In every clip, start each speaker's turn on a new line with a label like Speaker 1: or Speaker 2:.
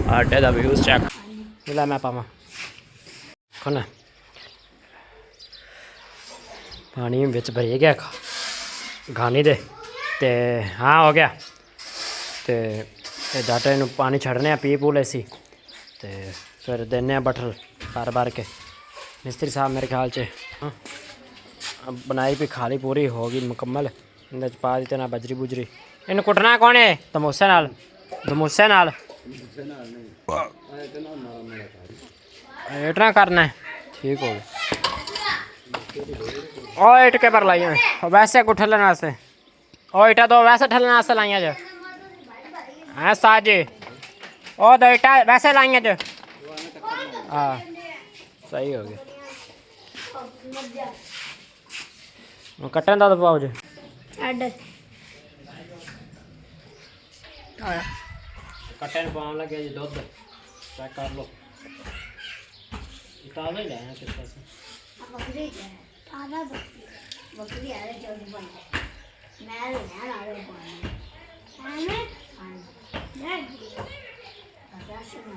Speaker 1: आटे का views check ला मैं पावा खाना पानी बिच भरी गया घानी दे ते हाँ हो गया ते डाटे नू पानी छड़ने पी पू लेसी ते फिर देने बठल बार बार के मिस्त्री साहब मेरे ख्याल से बनाई भी खाली पूरी होगी मुकम्मल इन्हें पा दी ना बजरी बुजरी इन कुटना कौन है तमोसे नाल इतना करना है ठीक हो गया ओ इट के पर लाइया वैसे कुठल वास्ते ओ इटा तो वैसे ठलने वास्ते लाइया जो हाँ साजी ओ तो इटा वैसे लाइया जो हाँ सही हो गया कट्टन का तो पाओ जो कट्टन पाने लगे जी दूध चेक कर लो ताज़ा ही लाया किस तरह से बकरी है ताज़ा बकरी है जो बन मैं लेना आ रहा हूं मैं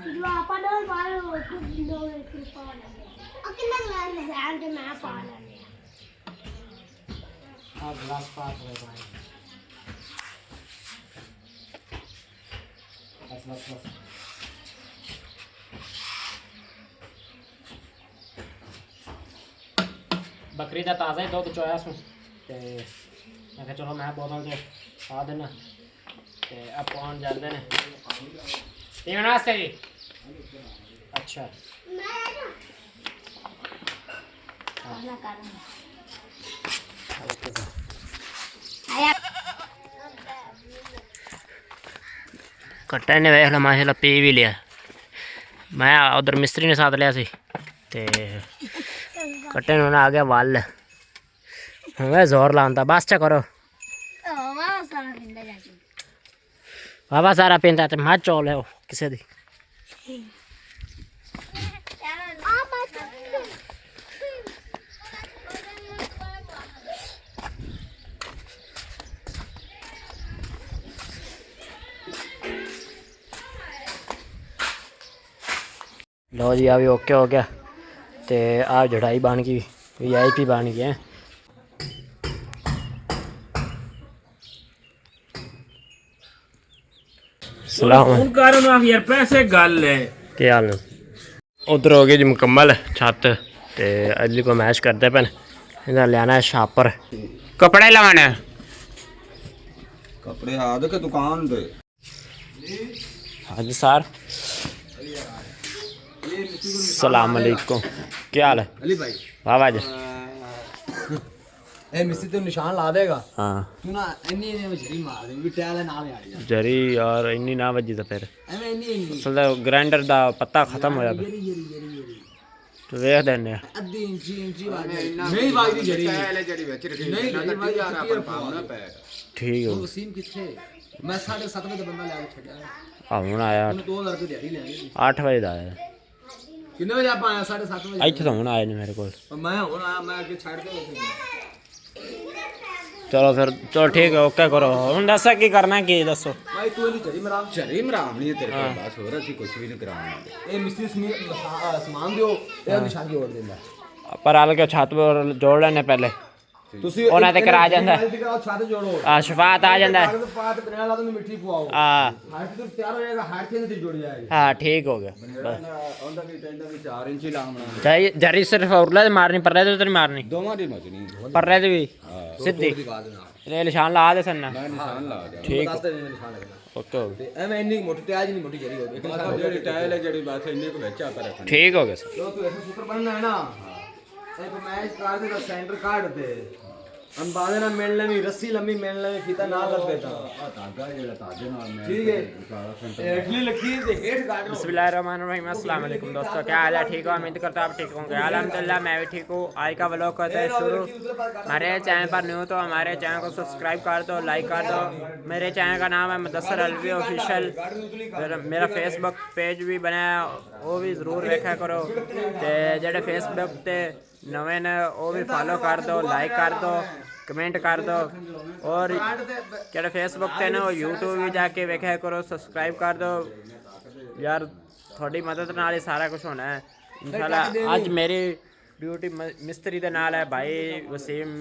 Speaker 1: जो आपा दो बार कुछ दो एक पान कितना ग्लास है यार जो मैं पान हां ग्लास पास है भाई बस बकरी का ताज़ा ही दुध चोया सू तो मैं चलो मैं बोतल तो पा देना तो अब पान जाते हैं पीने वास्ते जी अच्छा कट्टे ने वेख ला माशाल्लाह पी भी लिया मैं उधर मिस्त्री ने साथ लिया सी ते कट्टे ने आ गया वाल हमें जोर लाता बस च करो बाबा सारा पींदा ते मत चोल है किसे दी लो जी अभी ओके हो गया तो आप जड़ाई बन गई VIP बन गए
Speaker 2: यार पैसे गल है
Speaker 1: क्या हाल है उधर हो गई जी मुकम्मल छत ते अगली को मैच करते पे इधर लेना है शापर कपड़े लवाने
Speaker 3: कपड़े हाथ के दुकान पे
Speaker 1: हाँ जी सर सलाम अलैकुम क्या हाल है
Speaker 3: अली भाई
Speaker 1: बाबा जी
Speaker 3: ए मिस्त्री तो निशान ला देगा
Speaker 1: हाँ
Speaker 3: तू ना इन्नी में जरी मार दे भी टैल नाल आ जा
Speaker 1: जरी यार इन्नी ना वजी तो फिर
Speaker 3: एवें इन्नी
Speaker 1: असल ग्राइंडर दा पत्ता खत्म होया पे तो वेख देने
Speaker 3: अद्धी इंची वाली नहीं वाली जरी टैल जरी विच रखी नहीं भाई यार अपन पावना पे
Speaker 1: ठीक है
Speaker 3: वसीम किथे मैं 7:30 बजे बंदा ले छड्या
Speaker 1: हुन आया
Speaker 3: 2000 रुपए दिहाड़ी लेनी
Speaker 1: 8 बजे दा आया
Speaker 3: कितने बजे आप आया 7:30 बजे
Speaker 1: ਇੱਥੇ ਤਾਂ ਹੁਣ ਆਏ ਨੇ ਮੇਰੇ ਕੋਲ
Speaker 3: मैं हुन आया मैं आगे छाड़ के
Speaker 1: चलो फिर चलो ठीक है ओके करो ਹੁਣ ਦੱਸੋ ਕੀ ਕਰਨਾ ਕੀ ਦੱਸੋ
Speaker 3: भाई तू नहीं चली मराम नहीं है तेरे को बस हो रहा सी कुछ भी नहीं कराना ए मिस्त्री सामान दियो ए निशान जोड़ देंदा
Speaker 1: पर हाल के छत पर जोड़ लेने पहले
Speaker 3: ਤੁਸੀਂ
Speaker 1: ਉਹਨਾਂ ਤੇ ਕਰਾ ਜਾਂਦਾ
Speaker 3: ਛੱਤ ਜੋੜੋ
Speaker 1: ਆ ਸ਼ਫਾਤ ਆ ਜਾਂਦਾ
Speaker 3: ਪਾਤ ਬਣਾ ਲਾ ਤੂੰ ਮਿੱਟੀ ਪਵਾਓ
Speaker 1: ਹਾਂ
Speaker 3: ਹਾਈਟ ਤੇ ਤਿਆਰ ਹੋ ਜਾਏਗਾ ਹਾਈਟ ਤੇ ਜੁੜ ਜਾਏਗੀ
Speaker 1: ਹਾਂ ਠੀਕ ਹੋ ਗਿਆ
Speaker 3: ਉਹਦਾ ਵੀ ਟੈਂਡਾ ਵੀ 4 ਇੰਚ ਲਾਉਣਾ
Speaker 1: ਚਾਹੀ ਜਰੀ ਸਿਰਫ ਉਰਲੇ ਤੇ ਮਾਰਨੀ ਪਰਲੇ ਤੇ ਨਹੀਂ ਮਾਰਨੀ
Speaker 3: ਦੋਵਾਂ ਦੀ ਮਜਨੀ
Speaker 1: ਪਰਲੇ ਤੇ ਵੀ ਸਿੱਧੀ ਇਹ ਨਿਸ਼ਾਨ ਲਾ ਦੇ ਸੰਨਾ
Speaker 3: ਮੈਂ ਨਿਸ਼ਾਨ ਲਾ ਦਿਆਂ
Speaker 1: ਠੀਕ
Speaker 3: ਦੱਸ ਦੇ ਨਿਸ਼ਾਨ ਲੱਗਣਾ
Speaker 1: ਓਕੇ
Speaker 3: ਤੇ ਐਵੇਂ ਇੰਨੀ ਮੋਟੀ ਟਾਇਲ ਨਹੀਂ ਮੋਟੀ ਜਰੀ ਹੋਵੇ ਜਿਹੜੀ ਟਾਇਲ ਹੈ ਜਿਹੜੀ ਬਾਤ ਇੰਨੇ ਕੋ ਵਿੱਚ ਆਪਾਂ ਰੱਖਣੀ
Speaker 1: ਠੀਕ ਹੋ ਗਿਆ ਸਰ
Speaker 3: ਲੋ ਤੂੰ ਐਸਾ ਸੂਤਰ ਬਣਨਾ ਹੈ ਨਾ ਇੱਕ ਮੈਚ ਕਰ ਦੇ ਦਾ ਸੈਂਟਰ ਕਾਰਡ ਤੇ अंबादे ना मिलने में रस्सी लंबी मिलने में फीता ना लग देता ताजा जेड़ा ताजे नाल में ठीक है इडली लकीर दे हेठ गाड़
Speaker 1: बिस्मिल्लाहिर्रहमानिर्रहीम अस्सलाम वालेकुम दोस्तों क्या हाल है ठीक हो उम्मीद करता हूं आप ठीक होंगे अल्हम्दुलिल्लाह मैं भी ठीक हूं आज का व्लॉग करते हैं शुरू हमारे चैनल पर न्यू तो हमारे चैनल को सब्सक्राइब कर दो लाइक कर दो मेरे चैनल का नाम है मुदस्सर अलवी ऑफिशियल मेरा फेसबुक पेज भी बनाया वो भी ज़रूर देखा करो ते जेड़े फेसबुक ते नवे ने वो भी फॉलो कर दो लाइक कर दो कमेंट कर दो और जेड़े फेसबुक ते ना यूट्यूब भी जाके वेखा करो सब्सक्राइब कर दो यार थोड़ी मदद नाल ही सारा कुछ होना है इंशाल्लाह। आज मेरी ड्यूटी मिस्त्री दे नाल है भाई वसीम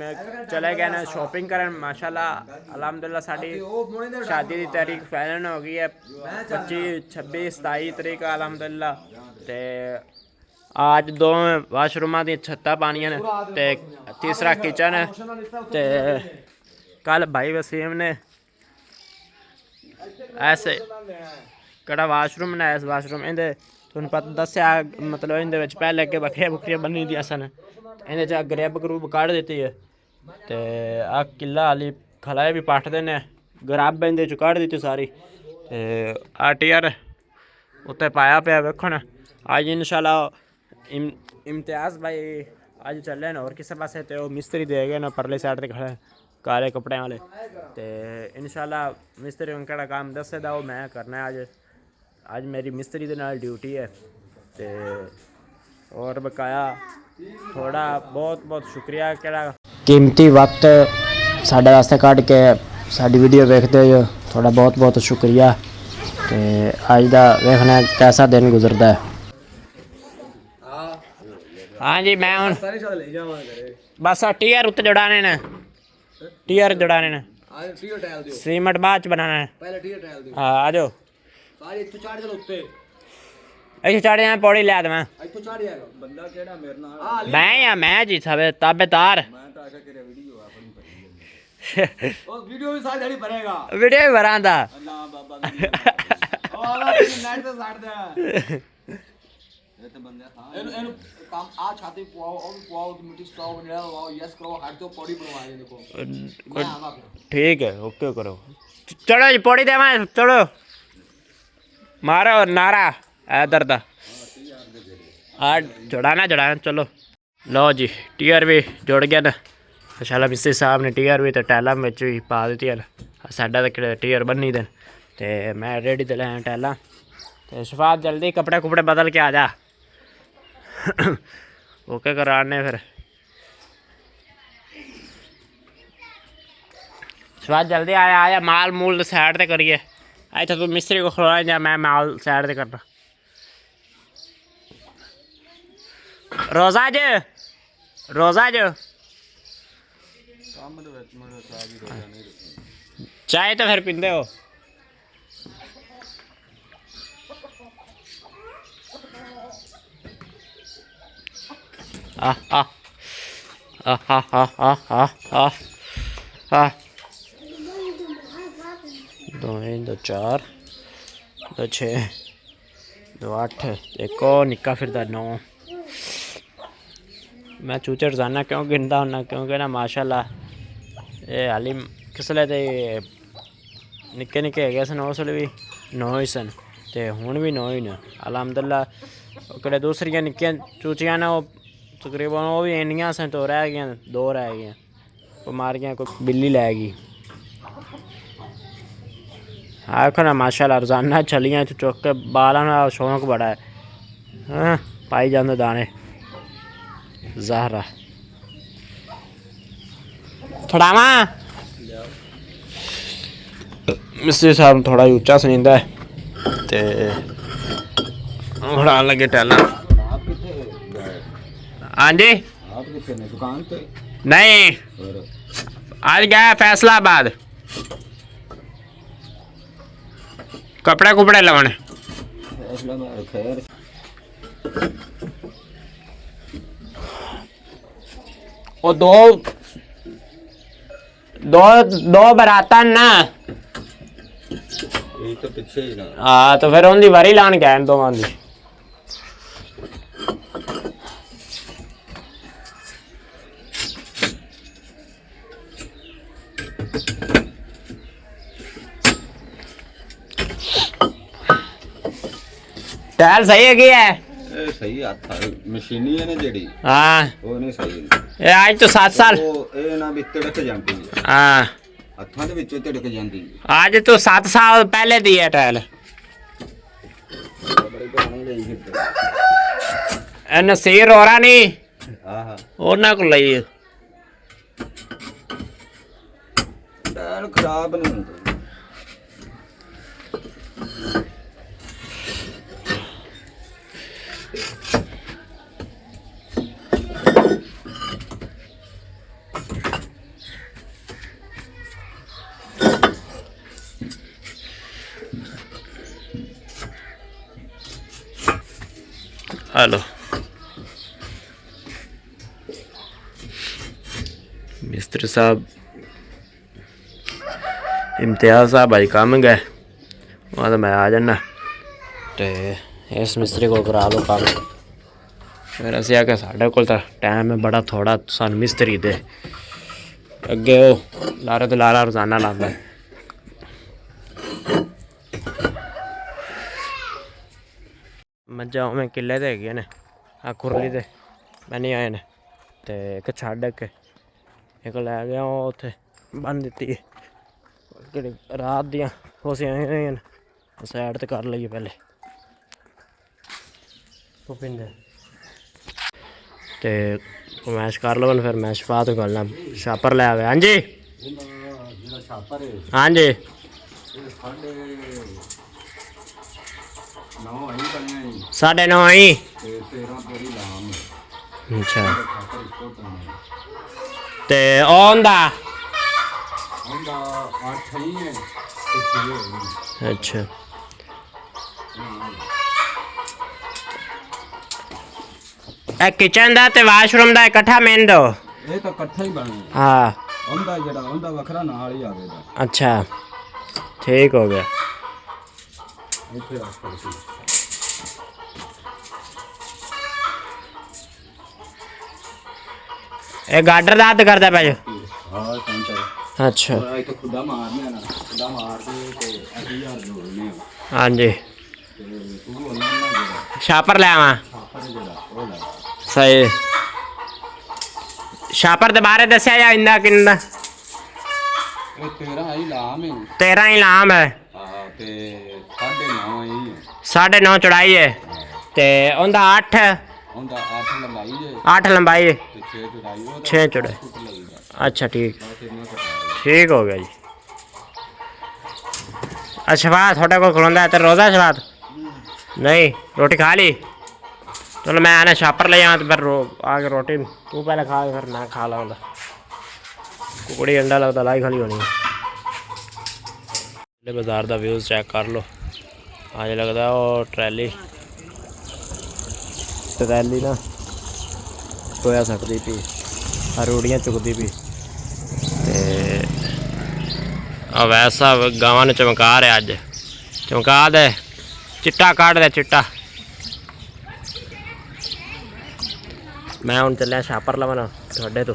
Speaker 1: चले गए ना शॉपिंग करन माशाल्लाह अलहमदुलिल्लाह साडी शादी की तारीख फाइनल हो गई है 25 26 27 तरीक अलहमदुलिल्लाह। ते आज दो वाशरूमां दी छत्तां पानियां ने ते तीसरा किचन है। ते कल भाई वसीम ने ऐसे कड़ा वाशरूम बनाया इस वाशरूम इंदे तुहानूं पता दस्सेआ मतलब इंदे विच पहले अग्गे बक्खरियां बक्खरियां बनी दियां सन इंदे च ग्रैब ग्रूब कढ़ दित्ती है। ते आ किला आली खलाए भी पट्टदे ने ग्रैब इंदे च कढ़ दित्ती सारी। ते आ टीयर उत्ते पाया पिया वेखो ना। अज इंशाल्लाह इम्तियाज़ भाई अज चले न और किसे पासे ते ओह मिस्त्री दे गए न परले साइड ते खड़े काले कपड़े वाले। ते इंशाल्लाह मिस्त्री उनका काम दस्से दा मैं करना है आज मेरी मिस्त्री दे नाल ड्यूटी है। ते और बकाया थोड़ा बहुत बहुत शुक्रिया केड़ा कीमती वक्त साढ़े वास्ते कढ़ के साडी वीडियो वेखदे हो थोड़ा बहुत बहुत शुक्रिया। ते अज दा वेखना कैसा दिन गुजरदा है। हाँ जी मैं हुन बस टीयर उत्ते जुड़ाने ने टीयर जुड़ाने ने सीमेंट बाद च बनाना है। हाँ आ जाओ इत्थों चढ़ जाना पौड़ी लै दवां मैं जी सब ताबेदार वीडियो भी भरांदा ठीक है ओके करो चलो जी पौड़ी देवा चलो मारो नारा इधर दा जुड़ाना चलो लो जी टीयर भी जुड़ गया ना इंशाल्लाह मिस्त्री साहब ने टीयर भी तो टैलां बिच भी पा दित्ती साडा तो टीयर बनी दे ते मैं रेडी ते लैं टैलां ते शफात जल्दी कपड़े कुपड़े बदल के आ जा ओके कराने फिर शफात जल्दी आया माल मूल साइड ते करिए इत्थे तू मिस्त्री को खड़ोना जा मैं माल साइड ते करना। रोजा चाय तो फिर पींदे हो दो चार दो छे दो अठ एक निक्का फिरदा 9 मैं चूचे रोजाना क्यों गिनता होना क्योंकि ना माशाल्लाह ये हाली किसले ते निक्के निक्के है सन उस वेले भी 9 ही सन ते हुण भी 9 ही न अलहमदुलिल्लाह। कड़े दूसरियां निक्कियां चूचियां ना तकरीबन वो भी इन्नियां सन तो रह गई 2 रह गई कोई मार गया कोई बिल्ली लै गई। आखो ना माशाल्लाह रोजाना छलियां चुक के बालां का शौक बड़ा है हाँ पाई जाते दाने ज़हरा फड़ावा मिस्त्री साहब थोड़ा उच्चा सुनींदा है ते फड़ान लगे टैलां। हाँ जी नहीं आज गया फैसलाबाद कपड़े कुपड़े लवन वो दो बराता ना तो पीछे ही ना हाँ तो फिर उनकी वारी लान गए दोवां दी टैल सही है क्या है
Speaker 3: सही हथ मशीनी है ना जेडी
Speaker 1: हाँ
Speaker 3: वो नहीं सही
Speaker 1: ये आज तो 7 साल
Speaker 3: वो ए ना भी तिड़क जाती है
Speaker 1: हाँ
Speaker 3: हत्थां दे विचों तिड़क जाती है
Speaker 1: आज तो 7 साल पहले दी है टैल नसीर हो रहा नहीं ਉਹਨਾਂ ਕੋਲ ਲਈ
Speaker 3: ਟਾਇਰ ਖਰਾਬ ਨਹੀਂ ਹੁੰਦਾ
Speaker 1: हेलो मिस्त्री साहब इम्तियाज साहब अज कम गए वहाँ तो मैं आ जाना तो इस मिस्त्री को करा लो काम फिर अस आके साढ़े को टाइम है बड़ा थोड़ा सन मिस्त्री दे अगे वो लारे तो लारा रोजाना लाता है मज्जा में किले तो है ने आ खुरली तो मैंने आए ने तो एक छड़ के एक लै गया उत्थे बन दी रात दियाँ उसी आए सैड तो कर लीए पहले भुपिंदर तो मैश कर लो फिर मैश पा तो करना छापर लै आवे। हाँ जी हाँ जी 9:30 आई। अच्छा ते ओंदा अच्छा ए किचन दा ते वाशरूम दा इकट्ठा मेन दो
Speaker 3: ये तो इकट्ठा ही बने
Speaker 1: हाँ
Speaker 3: ओंदा जड़ा ओंदा वखरा नाल ही आवेगा।
Speaker 1: अच्छा ठीक हो गया।
Speaker 3: इथे रख कर
Speaker 1: ए गार्डर दाद करदा पे
Speaker 3: हां सेंटर
Speaker 1: अच्छा
Speaker 3: और तो खुदा मारने ना खुदा मार दे ते 8000 जोड़ने
Speaker 1: हाँ जी
Speaker 3: ते तू बोलना ना जड़ा
Speaker 1: शापर ले आवा
Speaker 3: छापर जड़ा ओ ला
Speaker 1: सही शापर दे बारे दस्या या इंदा किंदा
Speaker 3: ए 13 ही लाम है
Speaker 1: 13 ही लाम है
Speaker 3: हां ते 9.5 ही
Speaker 1: 9.5 चौड़ाई है ते ओंदा 8
Speaker 3: ओंदा 8 लंबाई है
Speaker 1: 8 लंबाई
Speaker 3: ते 6 चौड़ाई हो
Speaker 1: 6 चौड़ाई अच्छा ठीक ठीक हो गया जी। अच्छा बात थोड़ा को खलोंदा है तो रोज़ा शबात नहीं रोटी खा ली चलो मैं आना छापर ले आया तो फिर आके रोटी तू पहले खा फिर मैं खा लाऊंगा कुकड़ी अंडा लगता लाई खाली होनी है। बाजार का व्यूज़ चेक कर लो आज लगता वो ट्रैली ना टोया सकती पी रूड़ियाँ चुकती पी वैसा गाँव चमका रहे अज चमका दे चिट्टा काट दे चिट्टा मैं हूँ चलिया छापर लवन थोड़े तो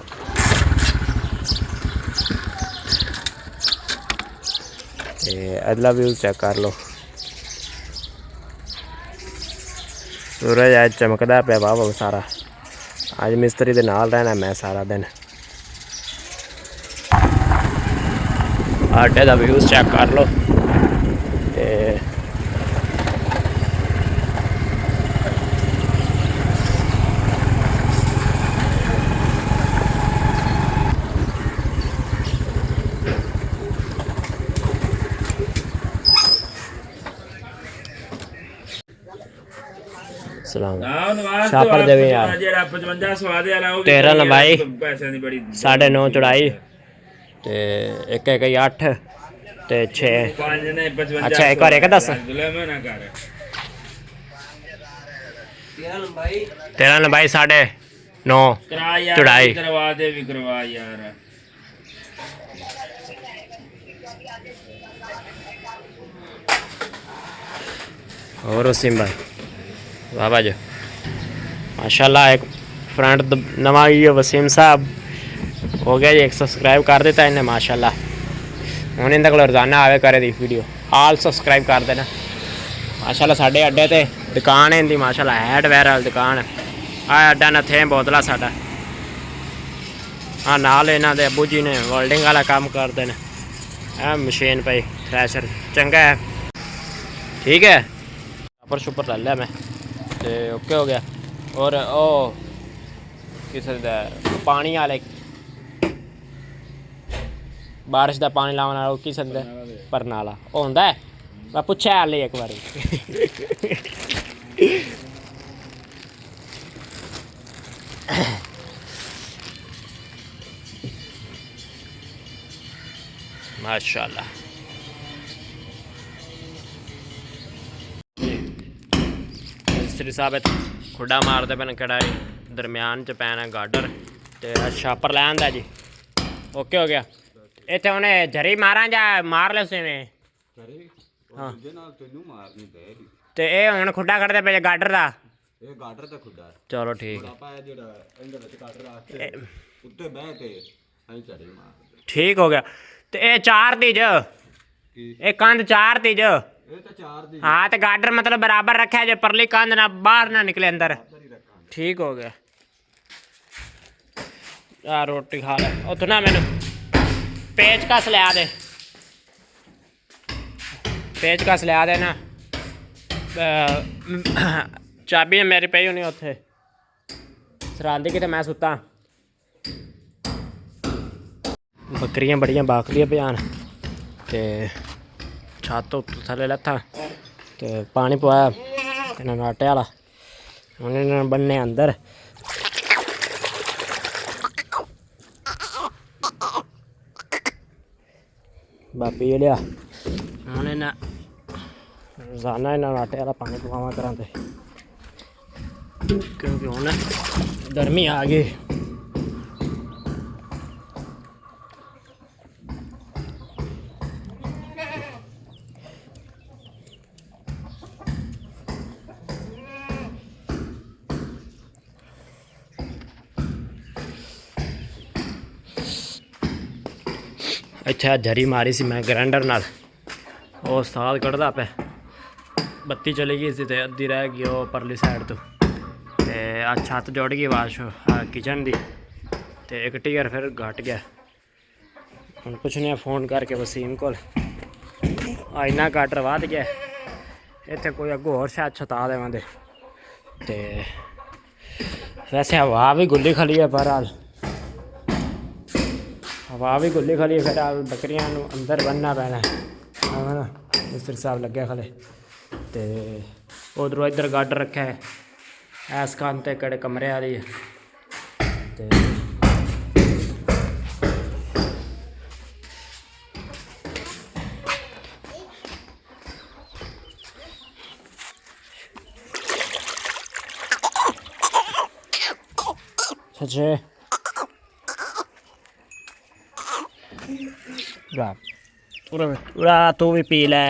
Speaker 1: अगला व्यू चेक कर लो सूरज अज चमकदा पे वाह सारा अज मिस्त्री दे नाल रहना मैं सारा दिन आटे का व्यूज़ चेक कर लो छापर देवे यार 13 लंबाई 9.5 चौड़ाई ते एक 8 ते 6 अच्छा एक और एक 10 13 लंबाई 9.5 चौड़ाई
Speaker 2: करवा दे भी करवा यार
Speaker 1: और वसीम भाई वाह भाई माशाल्लाह एक फ्रेंड नवा ही है वसीम साहब हो गया जी 1 सब्सक्राइब कर देता इन्हें माशाल्लाह हूँ इंदे को रोजाना आवे करे दी वीडियो आल सब्सक्राइब कर देना माशाल्लाह साढ़े अड्डे ते दुकान है इनकी माशाल्लाह हार्डवेयर वाली दुकान आ अड्डा नथे बोतला साडा हाँ नाल इन्हों के अबू जी ने वेल्डिंग वाला काम करते हैं आ मशीन पई थ्रैशर चंगा है ठीक है छापर छुपर ले लिया मैं तो ओके हो गया और ओ किस पानी वाले बारिश का पानी लाने वाला किस भरने वाला होंदा है मैं पूछा हाल एक बार माशाल्लाह। मिस्त्री साहब खुडा मारते पे कढ़ाई दरम्यान च पैना गाडर ते छापर लै आंदा जी। ओके हो गया। इतने उन्हें झरी मारा जा मार ले उसे में हाँ ते ए हुण खुडा कढ़दे पे गाडर दा
Speaker 3: ਇਹ ਗਾਡਰ ਦਾ ਖੁੱਡਾ
Speaker 1: चलो ठीक है
Speaker 3: ਆਪਾਂ ਇਹ ਜਿਹੜਾ ਇਹਦੇ ਵਿੱਚ ਗਾਡਰ ਰੱਖ ਕੇ ਉੱਤੇ ਬਹਿ ਕੇ ਐਂ ਝੜੀ ਮਾਰ
Speaker 1: ठीक हो गया। ते ए चार दी ज ए कंध चार दी ज
Speaker 3: ਇਹ ਤਾਂ ਚਾਰ ਦੀ
Speaker 1: हाँ तो गाडर मतलब बराबर रखा जो परली कंध ना बाहर ना निकले अंदर। ठीक हो गया। आ रोटी खा ले उत ना मैनू पेचकस लिया दे, पेचकस लिया दे ना। चाबी मेरी पई होनी उत्थे सरांदी किते मैं सुता। बकरियां बड़ियां बाखलियां भजान ते छत उत्ते थल्ले लत्था ते पानी पवाया इन्होंने आटे वाला उन्हें बनने अंदर। बापी लिया उन्हें ना रोजाना इन्होंने आटे वाला पानी पवावा करा क्योंकि हूँ गर्मी आ गई। अच्छा झरी मारी सी मैं ग्राइंडर नाल वो साल कढ़दा पे बत्ती चली गई सी ते अद्धी रह गई वो परली साइड तो ते आ छत जुड़ गई वाश किचन दी ते एक टीयर फिर घट गया। हुण पुछने फोन करके वसीम को इन्ना गाडर वध गया इत्थे कोई अगों होर शायद छता देवांदे ते वैसे हवा भी गुल्ली खली है पर हवा भी गुल्ली खली फिर बकरियां अंदर बनना पैना है ना। मिस्त्री साहब लगे खले तो उधरों इधर गाडर रखा है ऐस कान ते कड़े कमरे वाली है ते सच्चे पूरा तू भी पी ले।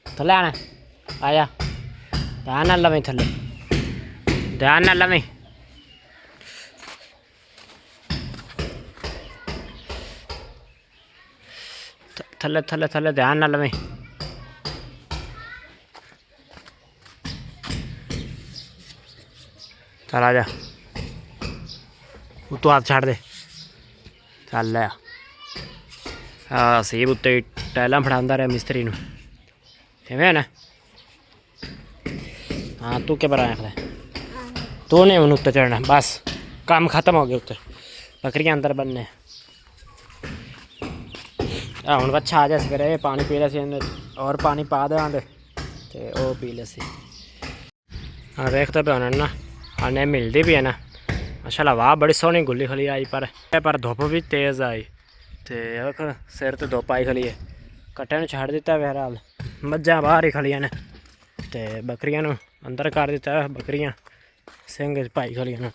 Speaker 1: थले आना आया ध्यान ना लवें थले ध्यान ना लवें थले थले थले ध्यान ना लवें। चल आजा तू हाथ छाड़ दे चल लिया। सेब उत्ते टाइलां फड़ांदा रहा मिस्त्री नूं है ना। हाँ तू क्या बनाया खड़ा तू नहीं हूँ उत्ते चढ़ना बस काम खत्म हो गया उत्ते बकरियां अंदर बनने। हूँ बच्चा आ जाए सवेरे पानी पी सी और पानी पा दे ते वो पी ले सी। हाँ देखते पे होने ना आने मिलती भी है ना माशाल्लाह वाह बड़ी सोहनी गुल्ली खली आई पर धुप भी तेज़ आई ते सिर तो धुप आई खली है कट्टे नूं छड़ दिता बहरहाल मज्जां बाहर ही खलियां ने ते बकरियां नूं अंदर कर दिता बकरियां सिंह पाई खलियां ने।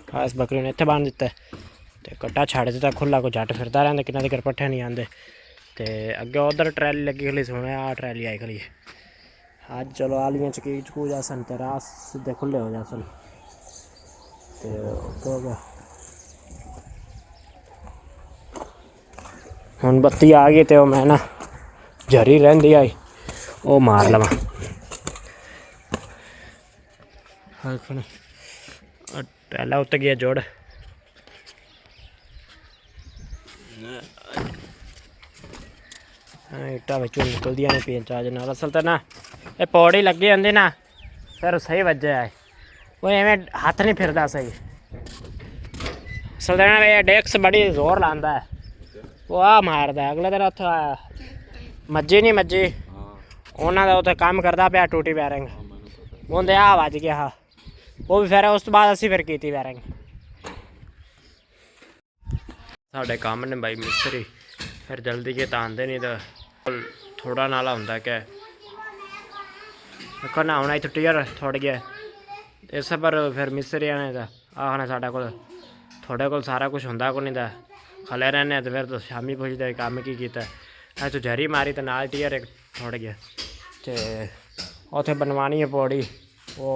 Speaker 1: खास बकरी ने इत्थे बांध दिता ते कट्टा छड़ दिता खुला को झट फिरदा रहिंदा किन्ना तक पट्ठे नहीं आंदे ते अगे उधर ट्रैली लगी खली सुने आ ट्रैली आई खली अज चलो आलियां चकीज चकूज आसन ते राह सीधे खुले हो जासन ते हो गया। हुण बत्ती आ गई तो मैं ना झरी रही आई वो मार लवा टैला उत्ते गया जोड़ इट्टा बच्चों निकल दिया नहीं पेन चार्ज नाल असल तो ना ये पौड़ी लगे होंगे ना फिर सही वजह है वो एवें हाथ नहीं फिरदा सही असल तो ये डेक्स बड़ी जोर लांदा है वो आ मारदा अगले दिन उत्थे मज्जी नहीं मज्जी उन्होंने तो उत्थे काम करता पाया टूटी बैरिंग उन्हें आ वज गया हा वो भी फिर उस तो बाद असी फिर की बैरिंग साढ़े काम ने भाई मिस्त्री फिर जल्दी के तो आते नहीं तो थोड़ा नाला होंगे क्या देखो ना होना इतने टीयर थोड़ गया इस पर फिर मिस्त्री ने तो आखना साढ़े को थोड़े को सारा कुछ होंगे को नहीं था खले रहने तो फिर तो शामी पुछते काम की किया तो जरी मारी तो नाल टीयर एक थोड़ गया तो उत्थे बनवानी है पौड़ी वो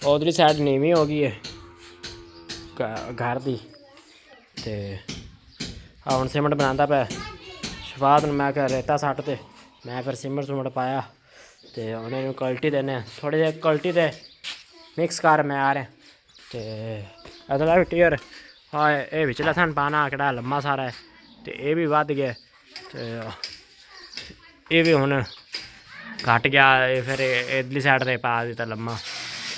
Speaker 1: उधरी साइड नीवी हो गई है घर की तो हम सीमेंट बनाता पाया शफात मैं क्या रेता सट ते मैं फिर सीमेंट पाया तो उन्हें क्वालिटी देने थोड़े जे क्वालिटी दे मिक्स कर मैं आ रहा तो अगला भी टीयर हाँ ये विचला सन पाना कड़ा लम्मा सारा है तो ये भी वध गया तो ये भी हुण घट गया फिर इधरली साइड से पा दिता लम्मा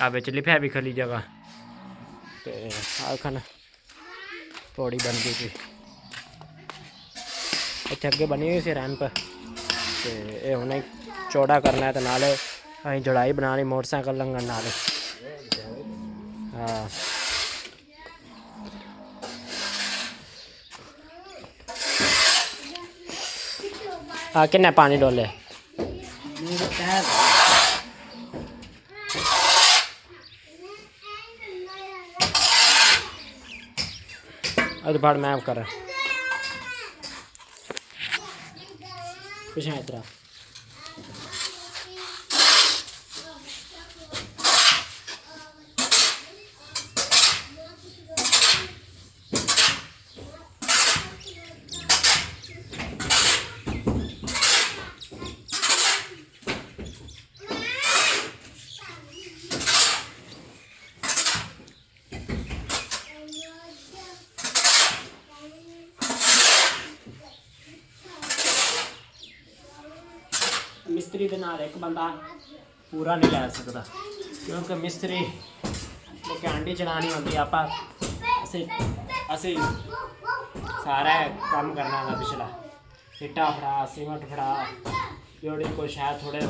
Speaker 1: आ बिच लिफिया भी खली जगह तो आखन पौड़ी बन गई थी इतने अगे बनी हुई सी रैंप तो ये उन्हें चौड़ा करना है तो नाले अं जड़ाई बनानी मोटरसाइकिल लंघन नाले हाँ हाँ किन्ने पानी डोले अरे फाड़ मैं कर पिछले इतना मिस्त्री के नाल एक बंदा पूरा नहीं लै सकता क्योंकि मिस्त्री को कैंडी चलानी होती आप असी सारा काम करना होगा पिछला इट्टा फड़ा सीमेंट फड़ा जोड़ी कोई शायद थोड़े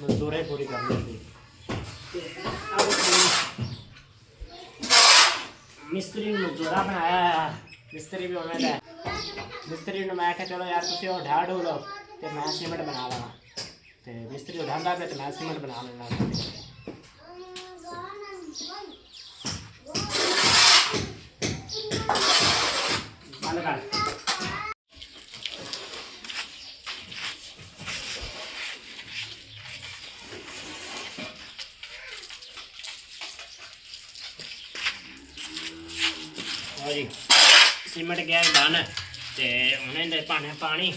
Speaker 1: मजदूरें पूरी करनी होती मिस्त्री मजदूरा बनाया है मिस्त्री भी उन्हें है मिस्त्री ने मैं क्या चलो यार तुम वो ढा ढो लो तो मैं सीमेंट बना लगा तो मिस्त्री उठाता पे तो मैं सीमेंट बना लेना जी सीमेंट गया बन तो उन्हें पाने पानी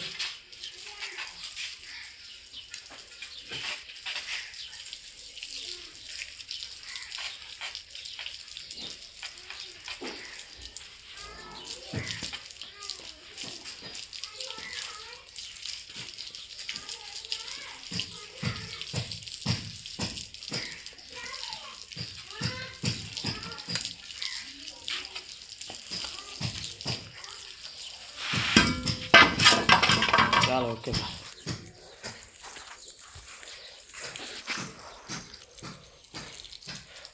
Speaker 1: चलो ओके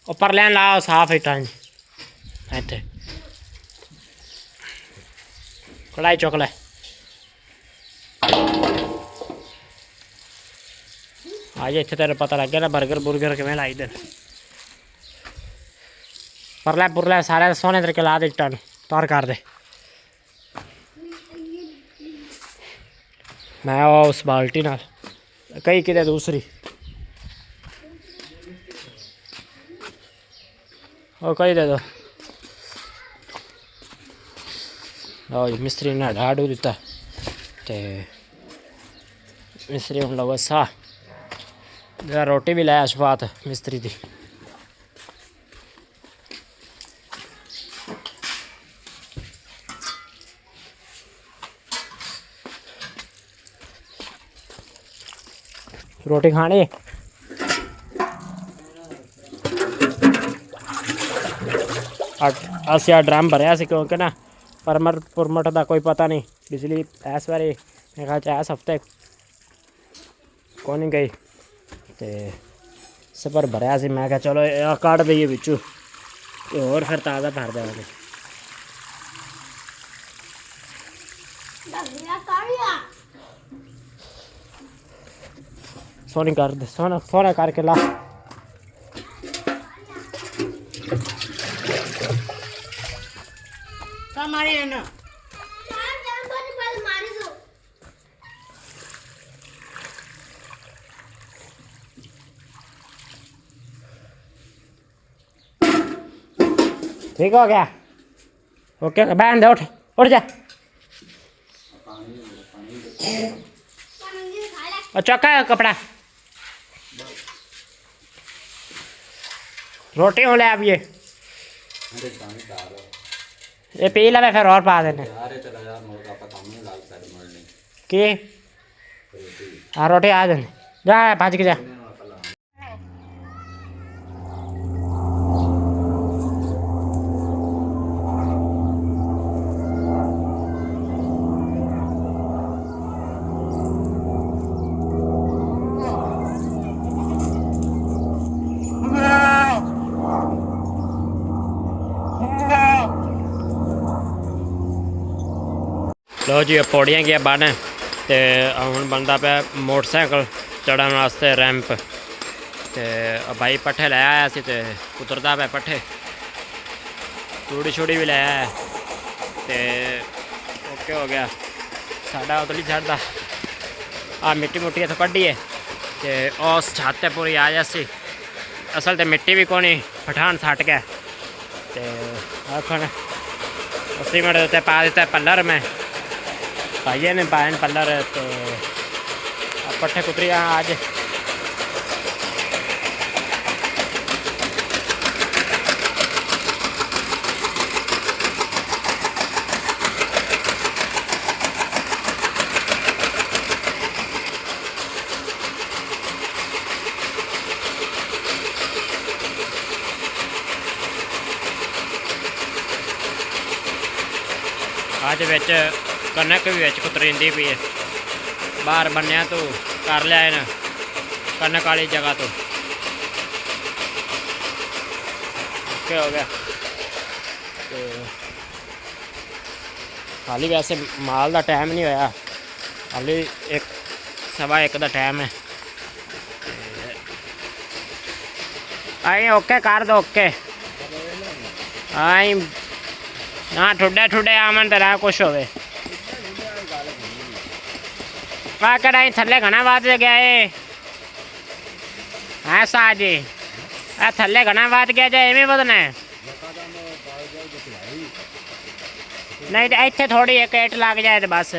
Speaker 1: ऊपर लैन लाओ साफ इटा इतने कढ़ाई चुक ले आज इतने तेरे पता लग गया ना बर्गर बुर्गर किमें लाई दे परलै पुरलै सारे सोहने तरीके ला दे इट्टा तौर कर दे मैं उस बाल्टी नाल कई कि दूसरी और कई दे दो लो जी मिस्त्री ने ढाडू दिता तो मिस्त्री हम लोग सा रोटी भी लाया शफात मिस्त्री की रोटी खानी ਅਸੀਂ ਆ ਡਰਮ ਭਰਿਆ ਸੀ ਕਿਉਂਕਿ ਨਾ ਪਰਮਰ ਪੁਰਮਟ ਦਾ ਕੋਈ ਪਤਾ ਨਹੀਂ ਬਿਜਲੀ ਇਸ ਵਾਰੀ ਮੇਰੇ ਖਿਆਲ 'ਚ ਇਸ ਹਫ਼ਤੇ ਕੋਈ ਨਹੀਂ ਗਈ ਤੇ ਸਪਰ ਭਰਿਆ ਸੀ ਮੈਂ ਕਿਹਾ ਚਲੋ ਇਹ ਕੱਢ ਦਈਏ ਵਿੱਚੋਂ ਤੇ ਹੋਰ ਫਿਰ ਤਾਜ਼ਾ ਭਰ ਦੇਵਾਂਗੇ सोनी कर दे सोना सोना करके ला ठीक हो गया ओके बैठ दे उठ जा चौका है कपड़ा रोटी हो ले अब ये पी ले फिर और पा देने की हाँ रोटी आ देने जा भाज के जा लो जी पौड़ियाँ गया बन तो हूँ बनता पे मोटरसाइकिल चढ़न वास्ते रैंप तो भाई पट्ठे लै आया सी ते उतरता पे पट्ठे चूड़ी छूड़ी भी लै आया तो ओके हो गया साढ़ा उतली चढ़ता आ मिट्टी मुट्टी इतों कड्ढिए तो उस छत ते पूरी आ जासी असल तो मिट्टी भी कोनी पठान सट गया तो आखन 80 मिनट उत्ते पा दिता पल्लर में भाइये ने पाए पल्लर तो पट्ठे कुतरी आज आज विच कनक भी विच कुतरींदी पई है बाहर बन्या तो कर लिया है ना कनक वाली जगह तो ओके हो गया तो हाली वैसे माल का टाइम नहीं होया हाली 1:15 का टाइम है आई ओके कर दो ओके आई ना ठुडे ठुडे आमन तो ना कुछ होवे कढ़ाई थले घना बाद गया है सा जी थले घना बाद गया जाए इवें बदना है नहीं तो इतने थोड़ी एक एट लग जाए तो बस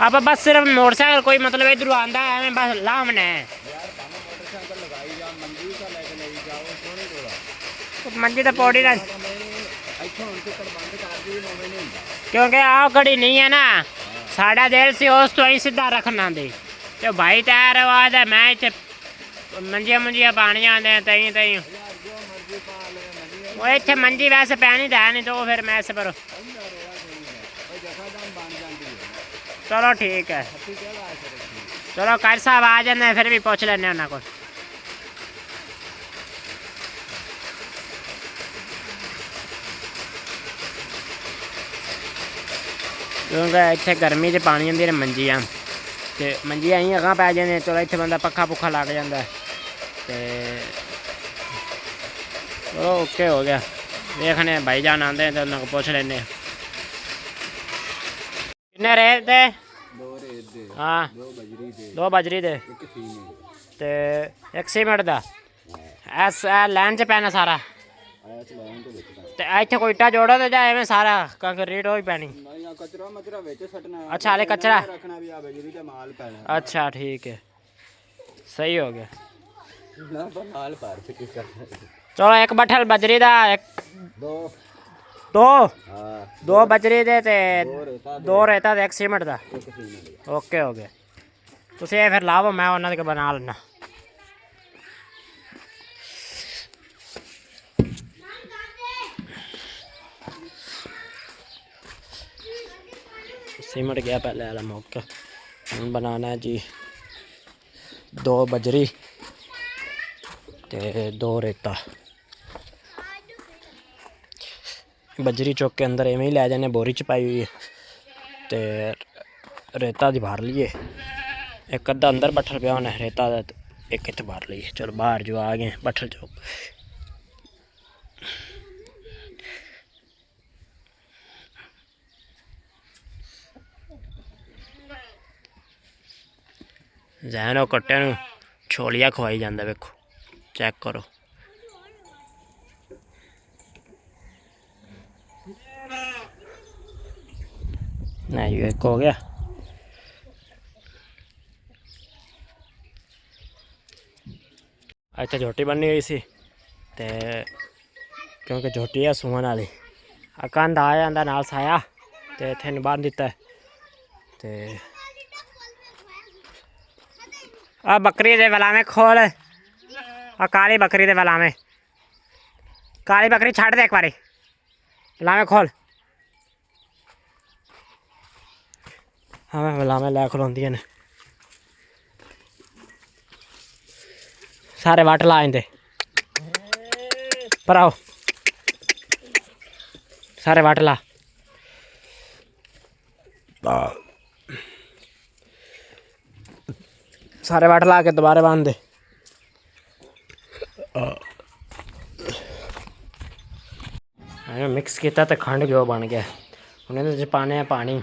Speaker 1: अब बस सिर्फ मोटरसाइकिल कोई मतलब इधर आंदा है बस लामना है मंजी तो पौड़ी ना क्योंकि आओ घड़ी नहीं है ना साढ़ा देर से उस तो ही सीधा रखना दे तो भाई तैयार आवाज है मैं इतने मंजिया मुंजिया पानिया आते तई तई वो इतने मंजी वैसे पैनी तो है नहीं तो फिर मैं इस पर चलो ठीक है चलो कर साहब आ जाने फिर भी पूछ लेने उन्होंने को क्योंकि इतने गर्मी च पानी आती मंजियां तो मंजियां ही अगां पै जाने चलो इतने बंदा पक्खा पुखा लग जाता है तो चलो ओके हो गया देखने भाई जान आते हैं तो उन्होंने पूछ लेने किन्ने रेत दे हाँ 2 बजरी दे ते 1 सीमेंट का एस लैन च पैना सारा इतने कोई इट्टा जोड़ो तो जाए में सारा कंक्रीट हो पैनी अच्छा हाले कचरा अच्छा ठीक है सही हो गया चलो एक बठल बजरी का एक दो
Speaker 3: हाँ
Speaker 1: 2 बजरी दे ते
Speaker 3: रेता
Speaker 1: 2 रेता ते 1 सीमेंट दा ओके हो गया तुसी ये फिर लाओ मैं उन्हां दे बना लेना सीमेंट गया पहले वाला मौका बनाना है जी 2 बजरी ते 2 रेता बजरी चौक के अंदर इवें ही लै जाने बोरी च पाई हुई है ते रेता दी बाहर लिए एक अद्धा अंदर बट्ठल पिया होना रेता दा एक इत्थे बाहर लिए चलो बाहर जो आ गए बट्ठल चौक जैन वो कट्टे नूं छोलिया खवाई जांदा वेखो चेक करो नहीं एक हो गया अच्छा झोटी बननी हुई सी ते क्योंकि झोटी है सूहन वाली कंध आ जाता नाल साया ते इत्थे बांध दिता ते आ बकरी दे वलावे खोल आ काली बकरी दे वलावे काली बकरी छड़ दे एक बारी वलावे खोल हाँ वलावे लै खलोंदियां ने सारे वट ला इंदे पर आओ सारे वट ला सारे वट ला के दोबारा बांध दे मिक्स किया तो खंड घ्यो बन गया उन्हें पाने पानी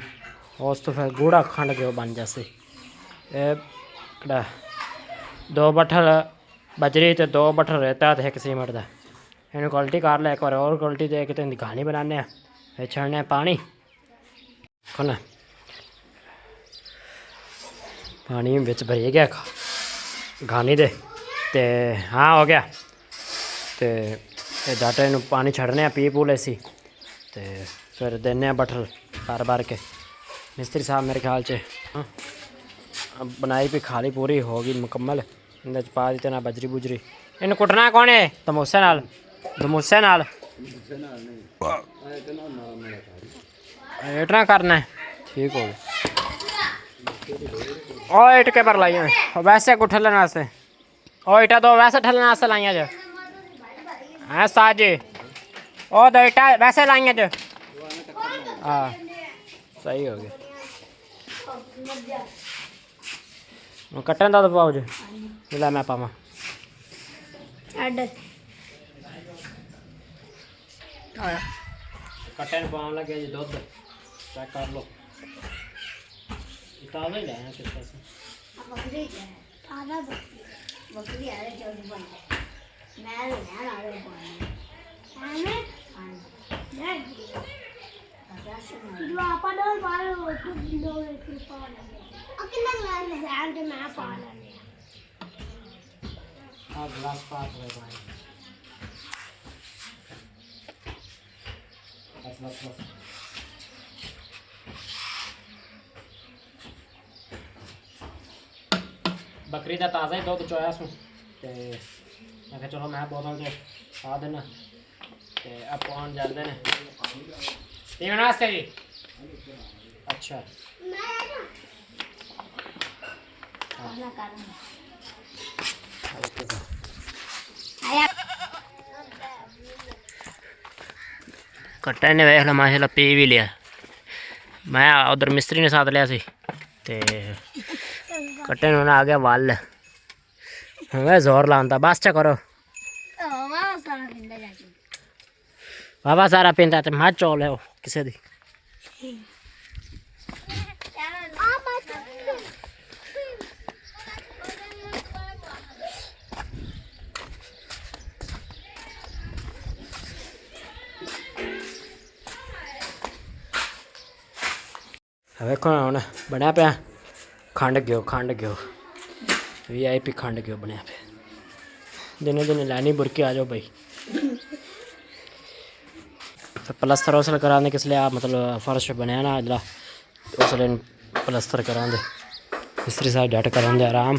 Speaker 1: उस तो फिर गूढ़ा खंड घ्यो बन जासे 2 बट्ठल बजरी तो 2 बट्ठल रेता तो 1 सीमेंट का इन क्वालिटी कर लिया एक बार और क्वालिटी दे के घानी बनाने फिर छड़ने पानी ना पानी बिच भरी गया घानी दे ते हाँ हो गया ते डाटे नूं पानी छड़ने पी पूले सी ते फिर देने बट्ठल भर भर के मिस्त्री साहब मेरे ख्याल से बनाई भी खाली पूरी होगी मुकम्मल इन पा दी ना बजरी बुजरी इन कुटना कौन है तमोसे नाल इतना करना है ठीक हो गया और इट के पर लाई वैसे को ठलन वास्ते और इटा दो वैसे ठलन वास्ते लाइया जो हाँ साज जी ओ 2 इटा वैसे लाइया जो हाँ सही हो गया कट्टन दा तो पाओ जी ला मैं पावा कट्टन पावन लगे जी दुध चेक कर लो ताज़ा ही लाया किस तरह से बकरी ताज़ा बकरी आ रही है बन मैं आ रहा हूं जो आपा डोल मारो तो डोल के पाल कितना ग्लास है जान के मैं पाल आप ग्लास पास रहे भाई बस बकरी का ताज़ा ही दुध चोया सू तो मैं चलो मैं बोतल से पा देना तो अब पान जाते हैं पीने वास्ते जी अच्छा कट्टे ने वेख लो माशाल्लाह पी भी लिया मैं उधर मिस्त्री ने साथ लिया सी ते कट्टे ने आ गया वल मैं जोर लाता बस च करो बाबा सारा पींदा ते मत चोल है किसे दी वेखो हम बनया पाया खंड घ्यो VIP खंड घ्यो बनया पे दिने दिने लैनी बुरकी आ जाओ भाई फिर प्लस्तर उसले करा दे किसले आप मतलब फर्श बनया ना जरा उसले प्लस्तर करा दे मिस्त्री साहब डट करा दे आराम।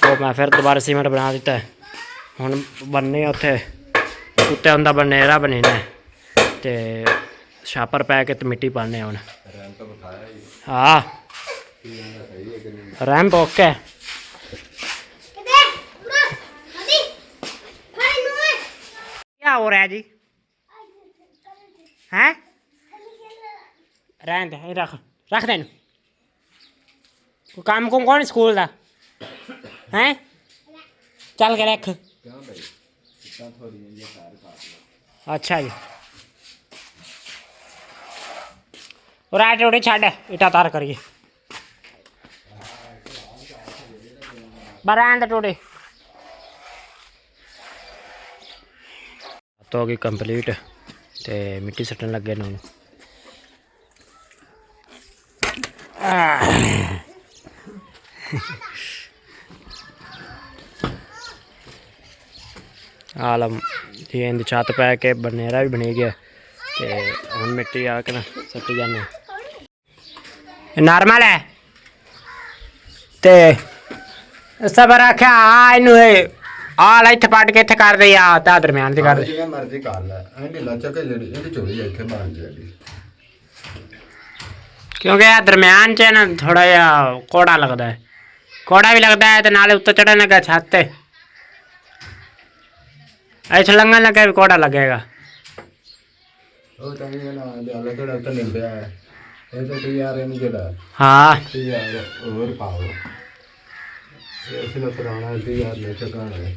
Speaker 1: वो मैं फिर दोबारा सीमेंट बना दिता है हुण बनने उत्थे उत्ते उंदा बनेरा बनना है ते छापर पै के ते मिट्टी पाने हुण। हाँ रैंप ओके। क्या हो रहा है जी हैं रहन दे रख रख दे को काम कुम कौन स्कूल का हैं चल के रख। अच्छा जी और आटे उटे छाड़ इटा तार करिए बरान टोटे तो होगी कंप्लीट ते मिट्टी सट्टन लगे ना आलम ये इंदी छत पै के बनेरा भी बनी गया ते हुण मिट्टी आके ना सट्टी जाने नॉर्मल है ते सब रखा आ इनू आल इत्थे पट के इत्थे कर दे या ता दरम्यान दी कर दे
Speaker 3: जिवें मर्जी कर ले एंडी लचक जेडी एंडी चोरी इत्थे बन जाएगी
Speaker 1: क्योंकि यार दरम्यान च ना थोड़ा जा कोड़ा लगता है कोड़ा भी लगता है तो नाले उत्ते चढ़ने लगा छत ते ऐसे लंघन लगे भी कोड़ा लगेगा।
Speaker 3: ओ ताई ना दे केड़ा उत्ते निंदया है ए तो यार इन जेड़ा
Speaker 1: हाँ
Speaker 3: यार और पाओ इसने पुराना यार ले चकाना है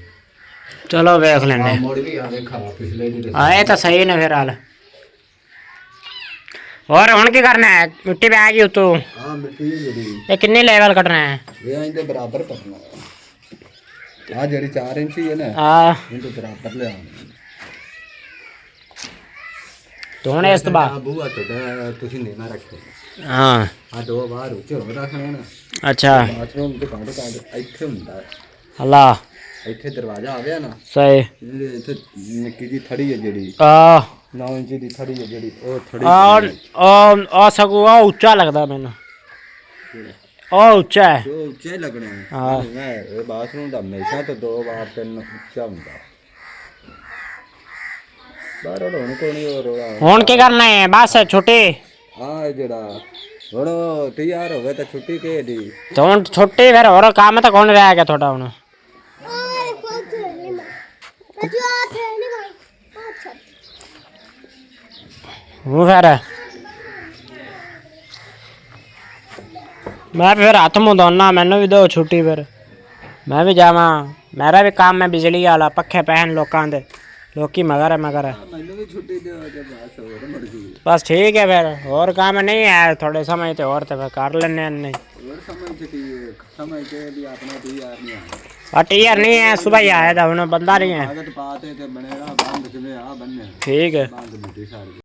Speaker 1: चलो वेख लेने
Speaker 3: मोड़ भी आने खा पिछले दी
Speaker 1: आए तो सही ने फिर हाल और हुण की करना है मिट्टी पे आएगी तो
Speaker 3: हां मिट्टी जेडी
Speaker 1: ये कितने लेवल कटना है
Speaker 3: ये इनके बराबर करना है आ जेडी 4 इंच ही है ना
Speaker 1: हां
Speaker 3: इनके बराबर ले आना
Speaker 1: तो हुण इस तो बाद
Speaker 3: बुआ छोटा तुसी नहीं ना रखे
Speaker 1: हां
Speaker 3: आ दो बार ऊंचे हो रखना ना
Speaker 1: अच्छा
Speaker 3: बाथरूम के कांड ਇੱਥੇ ਹੁੰਦਾ
Speaker 1: अल्लाह
Speaker 3: ਇੱਥੇ ਦਰਵਾਜ਼ਾ ਆ ਗਿਆ ਨਾ
Speaker 1: सही
Speaker 3: ਜਿਹੜੇ ਇੱਥੇ ਨਿੱਕੀ ਜੀ ਥੜੀ ਹੈ ਜਿਹੜੀ
Speaker 1: आ
Speaker 3: 9 ਇੰਚ ਦੀ ਥੜੀ ਹੈ ਜਿਹੜੀ ਉਹ ਥੜੀ
Speaker 1: आ सगो आ ऊंचा लगदा मैनू आ ऊंचा है
Speaker 3: ਉਹ ਉੱਚਾ ਹੀ ਲੱਗਣਾ ਹੈ
Speaker 1: ਹਾਂ।
Speaker 3: ਮੈਂ ਇਹ ਬਾਥਰੂਮ ਦਾ ਹਮੇਸ਼ਾ ਤੋਂ 2 ਵਾਰ 3 ਉੱਚਾ ਹੁੰਦਾ ਬਾਹਰ ਹੁਣ ਕੋਈ ਹੋਰ
Speaker 1: हुण की करना है बस छुट्टी
Speaker 3: ਆ ਜਿਹੜਾ ਹੁਣ ਤਿਆਰ ਹੋ ਗਿਆ ਤਾਂ ਛੁੱਟੀ ਕੇ ਦੀ
Speaker 1: तो हुण छुट्टी फिर और काम तो कौन रह गया थोड़ा हुण वो फिर मैं फिर हाथ मुँह धोना मैनू भी दो छुट्टी फिर मैं भी जावा मेरा भी काम है बिजली वाला पखे पहन लोगों के लोकी मगर है
Speaker 3: ਮੈਨੂੰ ਵੀ ਛੁੱਟੀ ਦਿਓ ਤੇ ਬਸ ਹੋਰ ਮਰਜ਼ੀ
Speaker 1: बस ठीक है फिर और काम नहीं है थोड़े समय तो और तो फिर कर लेने नहीं
Speaker 3: ਹੋਰ ਸਮਝ ਕੇ ਸਮਝ ਕੇ ਵੀ ਆਪਣਾ ਟੀ ਯਾਰ ਨਹੀਂ ਆਇਆ
Speaker 1: बट यार नहीं है सुबह ही आया था उन्होंने बंदा नहीं है
Speaker 3: आदत पाते ते बनेगा बंद किने आ बनने
Speaker 1: ठीक है
Speaker 3: बंद मिट्टी सारी